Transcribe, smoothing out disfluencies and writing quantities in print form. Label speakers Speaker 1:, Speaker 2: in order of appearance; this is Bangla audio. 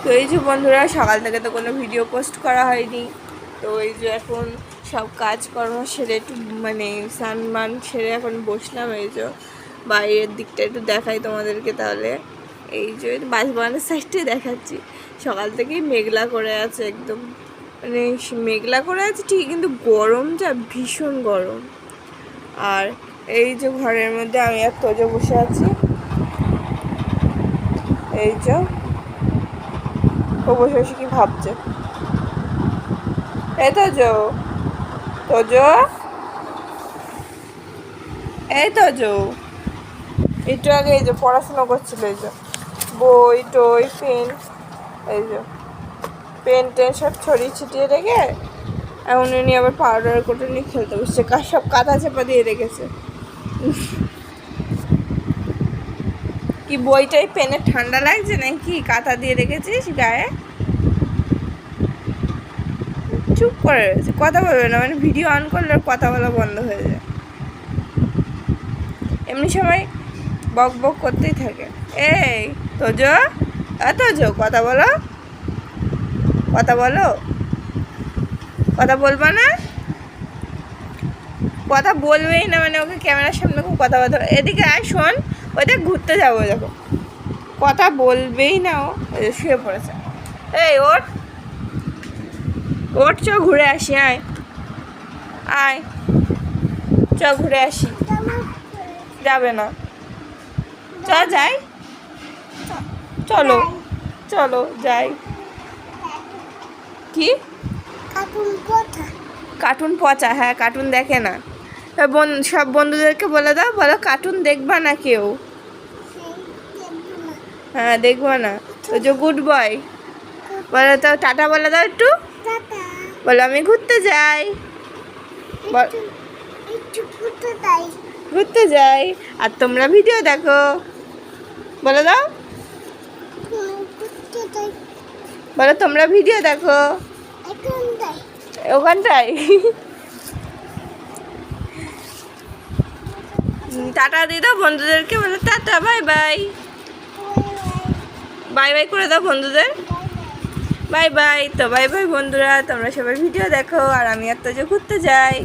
Speaker 1: তো এই যে বন্ধুরা, সকাল থেকে তো কোনো ভিডিও পোস্ট করা হয়নি। তো এই যে এখন সব কাজকর্ম সেরে একটু মানে স্নান সেরে এখন বসলাম। এই যে বাইরের দিকটা একটু দেখাই তোমাদেরকে। তাহলে এই যে বাঁশবাগানের সাইডটাই দেখাচ্ছি। সকাল থেকেই মেঘলা করে আছে, একদম মানে মেঘলা করে আছে ঠিক, কিন্তু গরম যা, ভীষণ গরম। আর এই যে ঘরের মধ্যে আমি আর তোজো বসে আছি। এই যে ও বসে বসে কি ভাবছে। এই তোজো, তোজো, এই তোজো একটু আগে এই যে পড়াশোনা করছিল। এই যে বই টই পেন, এই যে পেন টেন সব ছড়িয়ে ছিটিয়ে রেখে এখন উনি আবার পাউডার কোটে নিয়ে খেলতে বসছে। সব কাঁথা চেপা দিয়ে রেখেছে। কি বইটাই পেনে ঠান্ডা লাগছে নাকি কাঁথা দিয়ে রেখেছিস গায়ে? চুপ করে রয়েছে, কথা বলবে না, মানে ভিডিও অন করলে কথা বলা বন্ধ হয়ে যায়। এমনি সময় বক বক করতেই থাকে। এই তোজো, তোজো কথা বলো, কথা বলো, কথা বলবা না? কথা বলবেই না মানে ওকে ক্যামেরার সামনে খুব কথা বলতে। এদিকে আয় শোন, ওইটা ঘুরতে যাবো, দেখো কথা বলবেই না। ও শুয়ে পড়েছে। এই ওঠ ওঠ, চ ঘুরে আসি, আয় আয়, চ ঘুরে আসি। যাবে না, চ যাই, চলো চলো যাই। কি কার্টুন পচা? হ্যাঁ কার্টুন দেখে না। সব বন্ধুদেরকে বলে দাও, বলো কার্টুন দেখবা না কেউ। হ্যাঁ দেখবা না। তো যে গুড বয় বলো তো, টাটা বলে দাও একটু, বলো আমি ঘুরতে যাই, ঘুরতে যাই। আর তোমরা ভিডিও দেখো, বলে দাও, বলো তোমরা ভিডিও দেখো ওখানটায়। টাটা দিয়ে দাও বন্ধুদেরকে, বলো tata, bye bye, bye bye করে দাও বন্ধুদের, বাই বাই। তো বাই বাই বন্ধুরা, তোমরা সবাই ভিডিও দেখো আর আমি আর তো যে ঘুরতে যাই।